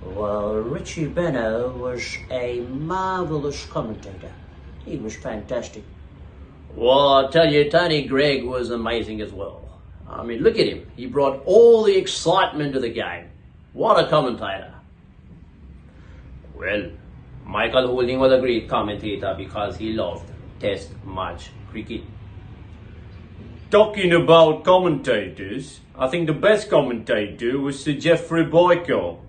Well, Richie Benno was a marvelous commentator. He was fantastic. Well, I'll tell you, Tony Gregg was amazing as well. I mean, look at him. He brought all the excitement to the game. What a commentator. Well, Michael Holding was a great commentator because he loved Test match cricket. Talking about commentators, I think the best commentator was Sir Geoffrey Boycott.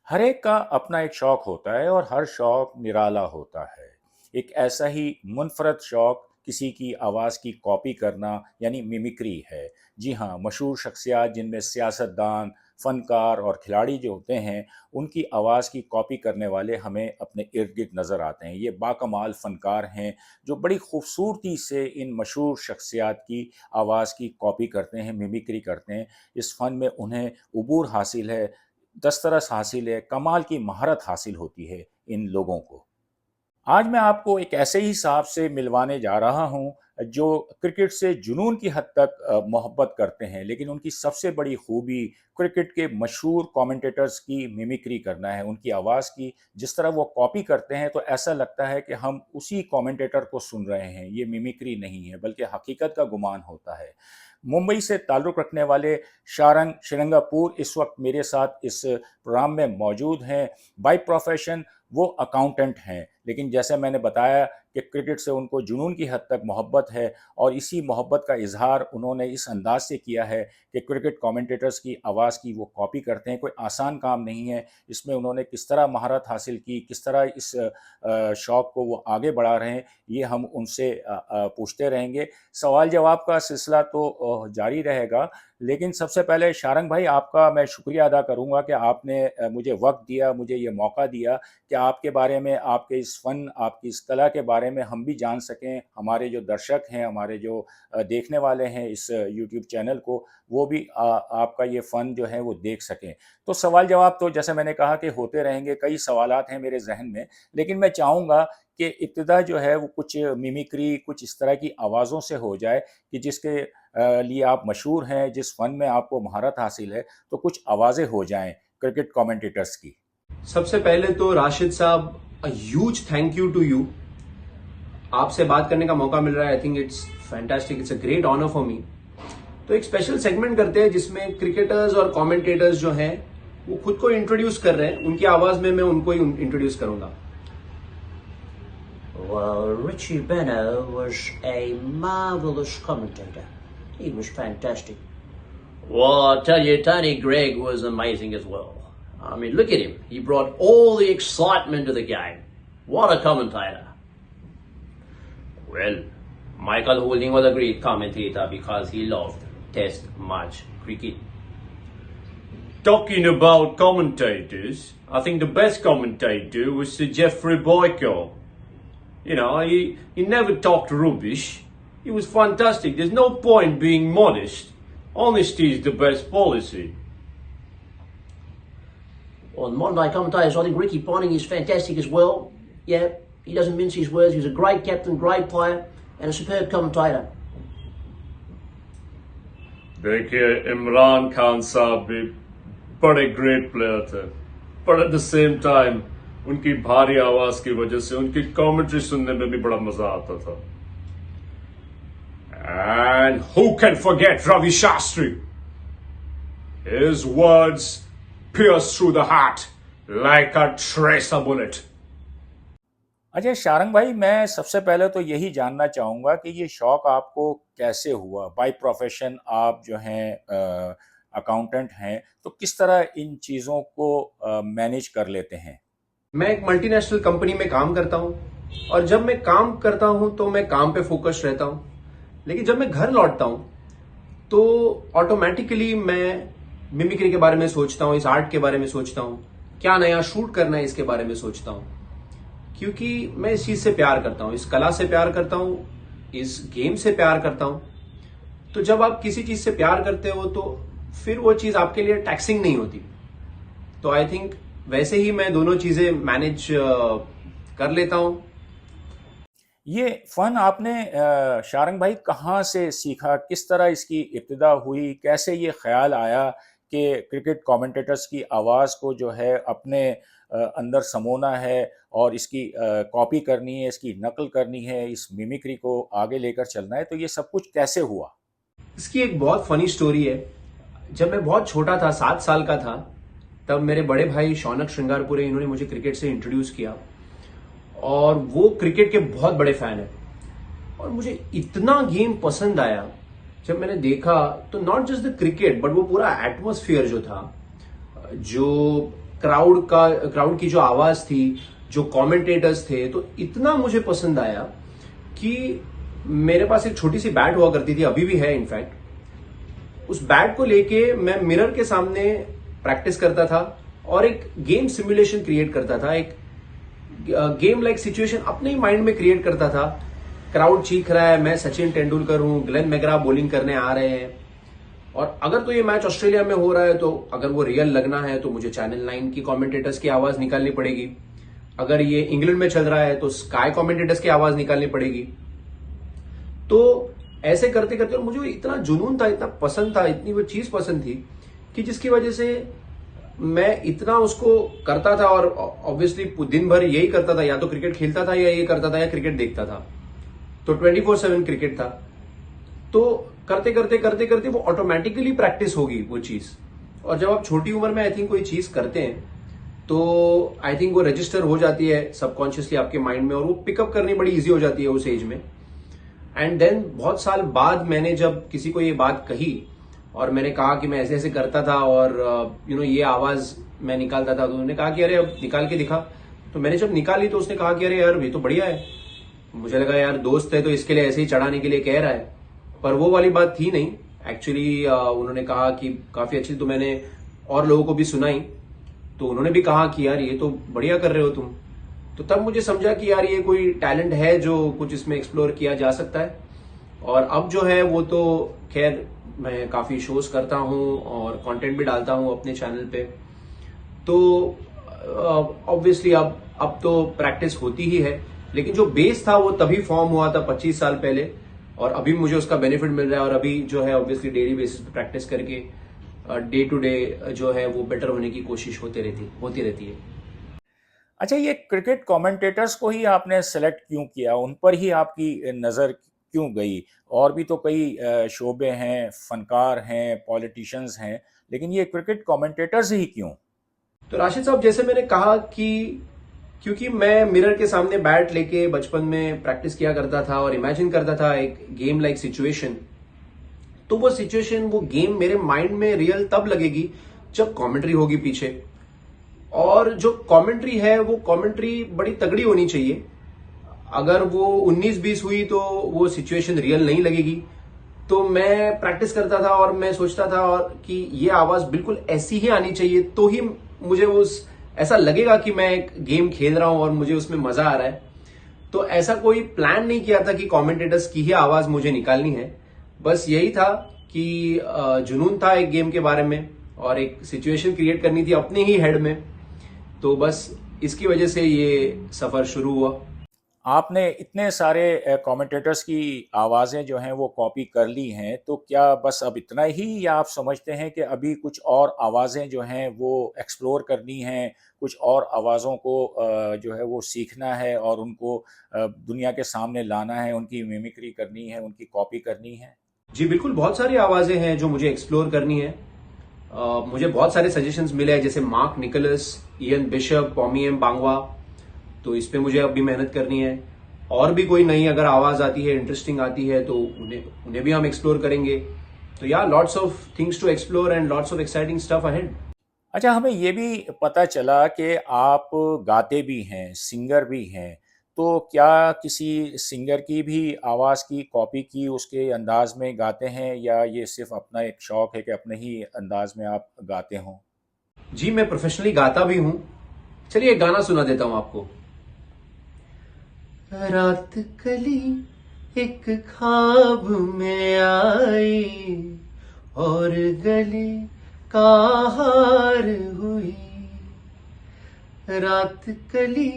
हर एक का अपना एक शौक होता है और हर शौक निराला होता है। एक ऐसा ही मुनफरद शौक किसी की आवाज़ की कॉपी करना यानी मिमिक्री है। जी हाँ, मशहूर शख्सियत जिनमें सियासतदान, फ़नकार और खिलाड़ी जो होते हैं, उनकी आवाज़ की कॉपी करने वाले हमें अपने इर्द-गिर्द नज़र आते हैं। ये बाकमाल फ़नकार हैं जो बड़ी खूबसूरती से इन मशहूर शख्सियत की आवाज़ की कॉपी करते हैं, मिमिक्री करते हैं। इस फ़न में उन्हें उबूर हासिल है, दस्तरस हासिल है, कमाल की महारत हासिल होती है इन लोगों को। आज मैं आपको एक ऐसे ही साहब से मिलवाने जा रहा हूं जो क्रिकेट से जुनून की हद तक मोहब्बत करते हैं, लेकिन उनकी सबसे बड़ी खूबी क्रिकेट के मशहूर कमेंटेटर्स की मिमिक्री करना है। उनकी आवाज़ की जिस तरह वो कॉपी करते हैं तो ऐसा लगता है कि हम उसी कमेंटेटर को सुन रहे हैं। ये मिमिक्री नहीं है बल्कि हकीकत का गुमान होता है। मुंबई से ताल्लुक़ रखने वाले शारंग श्रीरंगापुर इस वक्त मेरे साथ इस प्रोग्राम में मौजूद हैं। बाय प्रोफेशन वो अकाउंटेंट हैं, लेकिन जैसे मैंने बताया कि क्रिकेट से उनको जुनून की हद तक मोहब्बत है और इसी मोहब्बत का इजहार उन्होंने इस अंदाज से किया है कि क्रिकेट कमेंटेटर्स की आवाज़ की वो कॉपी करते हैं। कोई आसान काम नहीं है। इसमें उन्होंने किस तरह महारत हासिल की, किस तरह इस शौक़ को वो आगे बढ़ा रहे हैं, ये हम उनसे पूछते रहेंगे। सवाल जवाब का सिलसिला तो जारी रहेगा, लेकिन सबसे पहले शारंग भाई आपका मैं शुक्रिया अदा करूंगा कि आपने मुझे वक्त दिया, मुझे ये मौका दिया कि आपके बारे में, आपके इस फ़न, आपकी इस कला के बारे में हम भी जान सकें। हमारे जो दर्शक हैं, हमारे जो देखने वाले हैं इस यूट्यूब चैनल को, वो भी आपका ये फ़न जो है वो देख सकें। तो सवाल जवाब तो जैसे मैंने कहा कि होते रहेंगे। कई सवालात हैं मेरे जहन में, लेकिन मैं चाहूँगा कि इब्तिदा जो है वो कुछ मिमिक्री, कुछ इस तरह की आवाज़ों से हो जाए कि जिसके लिए आप मशहूर हैं, जिस फ़न में आपको महारत हासिल है, तो कुछ आवाज़ें हो जाएं क्रिकेट कमेंटेटर्स की। सबसे पहले तो राशिद साहब, a huge thank you to you. आपसे बात करने का मौका मिल रहा है। I think it's fantastic, it's a great honour for me. तो एक स्पेशल सेगमेंट करते हैं जिसमें क्रिकेटर्स और कमेंटेटर्स जो हैं वो खुद को इंट्रोड्यूस कर रहे हैं। उनकी आवाज में मैं उनको ही इंट्रोड्यूस करूंगा। Well, Richie Benno was a marvelous commentator. He was fantastic. Well, I'll tell you, Tony Gregg was amazing as well. I mean, look at him. He brought all the excitement to the game. What a commentator. Well, Michael Holding was a great commentator because he loved Test match cricket. Talking about commentators, I think the best commentator was Sir Geoffrey Boycott. You know, he never talked rubbish. He was fantastic. There's no point being modest. Honesty is the best policy. On Monday commentators, I think Ricky Ponting is fantastic as well. Yeah, he doesn't mince his words. He's a great captain, great player, and a superb commentator. देखिए, इमरान खान साहब भी बड़े great player थे, पर at the same time उनकी भारी आवाज की वजह से उनकी कमेंट्री सुनने में भी बड़ा मजा आता था। And who can forget Ravi Shastri? His words pierce through the heart like a tracer bullet. अच्छा शारंग भाई, मैं सबसे पहले तो यही जानना चाहूँगा कि ये शौक़ आपको कैसे हुआ? बाय प्रोफेशन आप जो हैं अकाउंटेंट हैं, तो किस तरह इन चीज़ों को मैनेज कर लेते हैं? मैं एक मल्टीनेशनल कंपनी में काम करता हूं और जब मैं काम करता हूं तो मैं काम पे फोकस रहता हूं, लेकिन जब मैं घर लौटता हूं तो ऑटोमेटिकली मैं मिमिक्री के बारे में सोचता हूं, इस आर्ट के बारे में सोचता हूं, क्या नया शूट करना है इसके बारे में सोचता हूं, क्योंकि मैं इस चीज से प्यार करता हूं, इस कला से प्यार करता हूं इस गेम से प्यार करता हूं। तो जब आप किसी चीज से प्यार करते हो तो फिर वो चीज आपके लिए टैक्सिंग नहीं होती। तो आई थिंक वैसे ही मैं दोनों चीजें मैनेज कर लेता हूं। ये फन आपने शारंग भाई कहाँ से सीखा, किस तरह इसकी इब्तिदा हुई, कैसे ये ख्याल आया कि क्रिकेट कमेंटेटर्स की आवाज़ को जो है अपने अंदर समोना है और इसकी कॉपी करनी है, इसकी नकल करनी है, इस मिमिक्री को आगे लेकर चलना है, तो ये सब कुछ कैसे हुआ? इसकी एक बहुत फनी स्टोरी है। जब मैं बहुत छोटा था, 7 साल का था, तब मेरे बड़े भाई शौनक श्रृंगारपुरे, इन्होंने मुझे क्रिकेट से इंट्रोड्यूस किया और वो क्रिकेट के बहुत बड़े फैन है। और मुझे इतना गेम पसंद आया जब मैंने देखा, तो not just the cricket but वो पूरा एटमॉस्फेयर जो था, जो क्राउड की जो आवाज थी, जो कमेंटेटर्स थे, तो इतना मुझे पसंद आया कि मेरे पास एक छोटी सी बैट हुआ करती थी, अभी भी है इनफैक्ट। उस बैट को लेके मैं मिरर के सामने प्रैक्टिस करता था और एक गेम सिमुलेशन क्रिएट करता था, एक गेम लाइक सिचुएशन अपने ही माइंड में क्रिएट करता था। क्राउड चीख रहा है, मैं सचिन तेंदुलकर हूं, ग्लेन मैकग्रा बॉलिंग करने आ रहे हैं, और अगर तो ये मैच ऑस्ट्रेलिया में हो रहा है तो अगर वो रियल लगना है तो मुझे चैनल 9 की कमेंटेटर्स की आवाज निकालनी पड़ेगी। अगर ये इंग्लैंड में चल रहा है तो स्काई कमेंटेटर्स की आवाज निकालनी पड़ेगी। तो ऐसे करते करते, और मुझे इतना जुनून था, इतना पसंद था, इतनी वो चीज पसंद थी कि जिसकी वजह से मैं इतना उसको करता था। और ऑब्वियसली दिन भर यही करता था, या तो क्रिकेट खेलता था या ये करता था या क्रिकेट देखता था। तो 24/7 क्रिकेट था। तो करते करते करते करते वो ऑटोमेटिकली प्रैक्टिस होगी वो चीज। और जब आप छोटी उम्र में आई थिंक कोई चीज करते हैं तो आई थिंक वो रजिस्टर हो जाती है सबकॉन्शियसली आपके माइंड में, और वो पिकअप करनी बड़ी इजी हो जाती है उस एज में। एंड देन बहुत साल बाद मैंने जब किसी को ये बात कही और मैंने कहा कि मैं ऐसे ऐसे करता था और ये आवाज मैं निकालता था, तो उन्होंने कहा कि अरे अब निकाल के दिखा। तो मैंने जब निकाली तो उसने कहा कि अरे यार ये तो बढ़िया है। मुझे लगा यार दोस्त है तो इसके लिए ऐसे ही चढ़ाने के लिए कह रहा है, पर वो वाली बात थी नहीं। एक्चुअली उन्होंने कहा कि काफी अच्छी, तो मैंने और लोगों को भी सुनाई, तो उन्होंने भी कहा कि यार ये तो बढ़िया कर रहे हो तुम। तो तब मुझे समझा कि यार ये कोई टैलेंट है जो कुछ इसमें एक्सप्लोर किया जा सकता है। और अब जो है वो तो खैर मैं काफी शोज करता हूं और कंटेंट भी डालता हूं अपने चैनल पे। तो ऑब्वियसली अब तो प्रैक्टिस होती ही है, लेकिन जो बेस था वो तभी फॉर्म हुआ था 25 साल पहले, और अभी मुझे उसका बेनिफिट मिल रहा है। और अभी जो है ऑब्वियसली डेली बेसिस पे प्रैक्टिस करके डे टू डे जो है वो बेटर होने की कोशिश होती रहती है। अच्छा, ये क्रिकेट कमेंटेटर्स को ही आपने सेलेक्ट क्यों किया, उन पर ही आपकी नज़र क्यों गई? और भी तो कई शोबे हैं, फनकार हैं, पॉलिटिशियंस हैं, लेकिन ये क्रिकेट कमेंटेटर्स ही क्यों? तो राशिद साहब, जैसे मैंने कहा कि क्योंकि मैं मिरर के सामने बैट लेके बचपन में प्रैक्टिस किया करता था और इमेजिन करता था एक गेम लाइक सिचुएशन, तो वो सिचुएशन, वो गेम मेरे माइंड में रियल तब लगेगी जब कमेंट्री होगी पीछे। और जो कमेंट्री है वो कमेंट्री बड़ी तगड़ी होनी चाहिए। अगर वो 19-20 हुई तो वो सिचुएशन रियल नहीं लगेगी। तो मैं प्रैक्टिस करता था और मैं सोचता था और कि ये आवाज बिल्कुल ऐसी ही आनी चाहिए, तो ही मुझे ऐसा लगेगा कि मैं एक गेम खेल रहा हूं और मुझे उसमें मजा आ रहा है। तो ऐसा कोई प्लान नहीं किया था कि कमेंटेटर्स की ही आवाज मुझे निकालनी है। बस यही था कि जुनून था एक गेम के बारे में और एक सिचुएशन क्रिएट करनी थी अपने ही हेड में। तो बस इसकी वजह से ये सफर शुरू हुआ। आपने इतने सारे कमेंटेटर्स की आवाज़ें जो हैं वो कॉपी कर ली हैं, तो क्या बस अब इतना ही, या आप समझते हैं कि अभी कुछ और आवाज़ें जो हैं वो एक्सप्लोर करनी हैं, कुछ और आवाज़ों को जो है वो सीखना है और उनको दुनिया के सामने लाना है, उनकी मिमिक्री करनी है, उनकी कॉपी करनी है? जी बिल्कुल, बहुत सारी आवाजें हैं जो मुझे एक्सप्लोर करनी है। मुझे बहुत सारे सजेशंस मिले हैं, जैसे Mark Nicholas, Ian Bishop, Pommie Mbangwa. तो इस पे मुझे अभी मेहनत करनी है। और भी कोई नई अगर आवाज आती है, इंटरेस्टिंग आती है, तो उन्हें भी हम एक्सप्लोर करेंगे। तो yeah lots of things to explore and lots of exciting stuff ahead. अच्छा, हमें ये भी पता चला कि आप गाते भी हैं, सिंगर भी हैं, तो क्या किसी सिंगर की भी आवाज़ की कॉपी की, उसके अंदाज में गाते हैं, या ये सिर्फ अपना एक शौक है कि अपने ही अंदाज में आप गाते हों? जी, मैं प्रोफेशनली गाता भी हूं। चलिए एक गाना सुना देता हूं आपको। रात कली एक ख्वाब में आई और गले का हार हुई, रात कली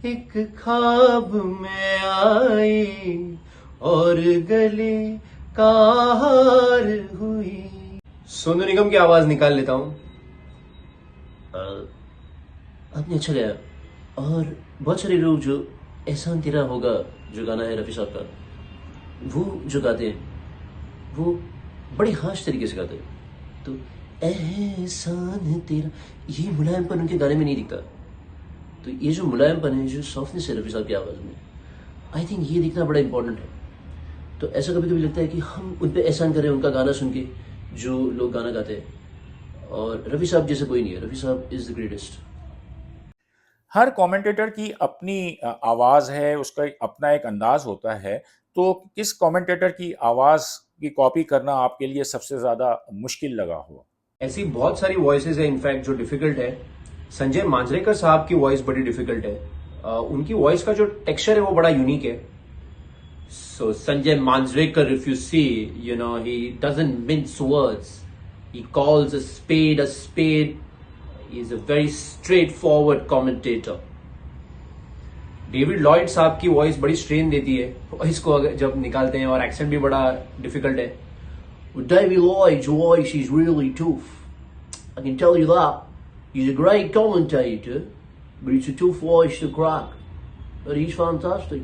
एक ख्वाब में आई और गले का हार हुई। सोनू निगम की आवाज निकाल लेता हूं। आपने अच्छा गाया। और बहुत सारे लोग जो एहसान तेरा होगा जो गाना है रफी साहब का, वो जो गाते हैं वो बड़े खास तरीके से गाते हैं। तो एहसान तेरा, ये मुलायमपन उनके गाने में नहीं दिखता। तो ये जो मुलायमपन है, जो सॉफ्टनेस है रफी साहब की आवाज़ में, आई थिंक ये दिखना बड़ा इंपॉर्टेंट है। तो ऐसा कभी कभी लगता है कि हम उन पर एहसान करें उनका गाना सुन के, जो लोग गाना गाते हैं। और रफी साहब जैसे कोई नहीं है। रफी साहब is the greatest. Her commentator की अपनी आवाज़ है, उसका अपना एक अंदाज होता है। तो किस कमेंटेटर की आवाज़ की कॉपी करना आपके लिए सबसे ज़्यादा मुश्किल लगा हो? ऐसी बहुत सारी वॉइसेस है इनफैक्ट जो डिफिकल्ट है। संजय मांजरेकर साहब की वॉइस बड़ी डिफिकल्ट है। उनकी वॉइस का जो टेक्सचर है वो बड़ा यूनिक है। So Sanjay Manjrekar, if you see, you know, he doesn't mince words. He calls a spade a spade. He's a very straightforward commentator. David Lloyd साहब की वॉइस बड़ी स्ट्रेन देती है वॉइस को अगर जब निकालते हैं, और एक्सेंट भी बड़ा डिफिकल्ट है। With David Lloyd's voice, he's really tough. I can tell you that. He's a great commentator, but it's a tough voice to crack. But he's fantastic.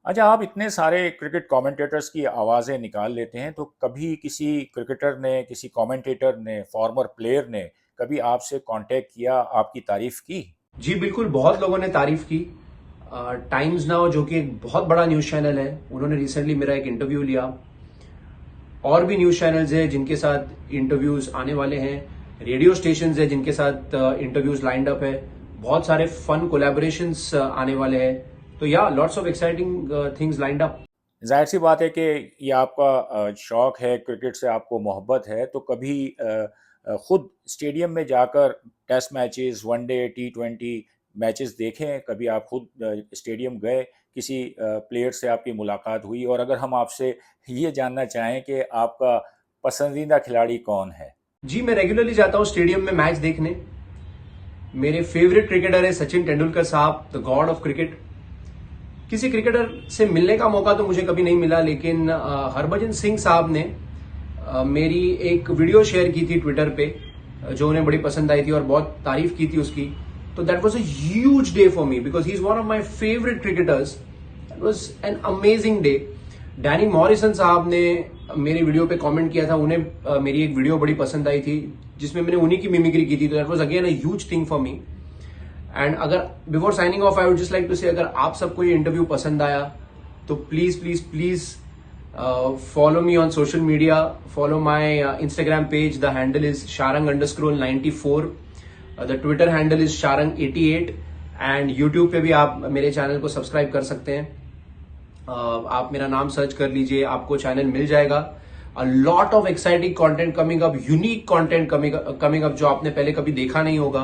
अच्छा, आप इतने सारे क्रिकेट कमेंटेटर्स की आवाज़ें निकाल लेते हैं, तो कभी किसी क्रिकेटर ने, किसी कमेंटेटर ने, फॉर्मर प्लेयर ने कभी आपसे कांटेक्ट किया, आपकी तारीफ की? जी बिल्कुल, बहुत लोगों ने तारीफ की। टाइम्स नाउ जो कि एक बहुत बड़ा न्यूज चैनल है, उन्होंने रिसेंटली मेरा एक इंटरव्यू लिया। और भी न्यूज चैनल्स हैं जिनके साथ इंटरव्यूज आने वाले हैं, रेडियो स्टेशंस है जिनके साथ इंटरव्यूज लाइंड अप है, बहुत सारे फन कोलैबोरेशंस आने वाले हैं। तो yeah lots of exciting things lined up. जाहिर सी बात है कि ये आपका शौक है, क्रिकेट से आपको मोहब्बत है, तो कभी खुद स्टेडियम में जाकर टेस्ट मैचेस, वनडे, टी20 मैचेस देखें? कभी आप खुद स्टेडियम गए, किसी प्लेयर से आपकी मुलाकात हुई? और अगर हम आपसे ये जानना चाहें कि आपका पसंदीदा खिलाड़ी कौन है? जी, मैं रेगुलरली जाता हूँ स्टेडियम में मैच देखने। मेरे फेवरेट क्रिकेटर है सचिन तेंदुलकर साहब, द गॉड ऑफ क्रिकेट। किसी क्रिकेटर से मिलने का मौका तो मुझे कभी नहीं मिला, लेकिन हरभजन सिंह साहब ने मेरी एक वीडियो शेयर की थी ट्विटर पे, जो उन्हें बड़ी पसंद आई थी और बहुत तारीफ की थी उसकी। तो that was a huge day for me because he is one of my favourite cricketers. That was an amazing day. Danny Morrison साहब ने मेरे वीडियो पे कमेंट किया था, उन्हें मेरी एक वीडियो बड़ी पसंद आई थी जिसमें मैंने उन्हीं की मिमिक्री की थी। तो that was again a huge thing for me. And अगर before signing off I would just like to say, अगर आप सबको ये इंटरव्यू पसंद आया तो please please please follow me on social media, follow my Instagram page, the handle is sharang_94, the Twitter handle is sharang88, and YouTube पे भी आप मेरे चैनल को सब्सक्राइब कर सकते हैं। आप मेरा नाम सर्च कर लीजिए, आपको चैनल मिल जाएगा। A lot of exciting content coming up, unique content coming up जो आपने पहले कभी देखा नहीं होगा।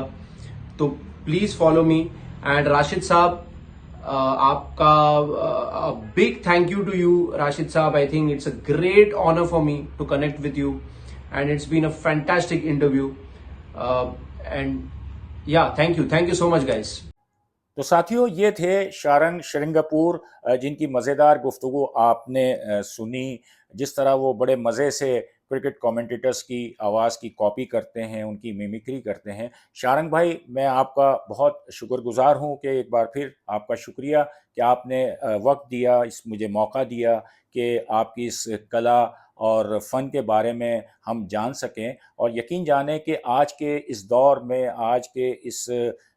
तो please follow me. And Rashid साहब, आपका big thank you to you Rashid साहब। I think it's a great honour for me to connect with you and it's been a fantastic interview. And yeah thank you so much guys. तो साथियों, ये थे शारंग श्रृंगापुर, जिनकी मज़ेदार गुफ्तगू आपने सुनी। जिस तरह वो बड़े मज़े से क्रिकेट कमेंटेटर्स की आवाज़ की कॉपी करते हैं, उनकी मिमिक्री करते हैं। शारंग भाई, मैं आपका बहुत शुक्रगुजार हूँ कि एक बार फिर आपका शुक्रिया कि आपने वक्त दिया, मुझे मौका दिया कि आपकी इस कला और फ़न के बारे में हम जान सकें। और यकीन जानें कि आज के इस दौर में, आज के इस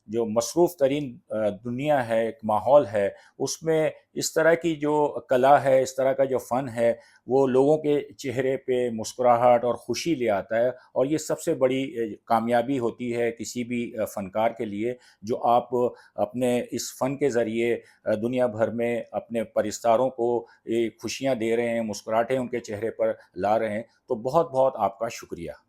जो मसरूफ़ तरीन दुनिया है, एक माहौल है, उसमें इस तरह की जो कला है, इस तरह का जो फ़न है, वो लोगों के चेहरे पे मुस्कुराहट और खुशी ले आता है। और ये सबसे बड़ी कामयाबी होती है किसी भी फ़नकार के लिए, जो आप अपने इस फ़न के ज़रिए दुनिया भर में अपने परिस्तारों को खुशियाँ दे रहे हैं, मुस्कुराहटें उनके चेहरे पर ला रहे हैं। तो बहुत बहुत आपका शुक्रिया।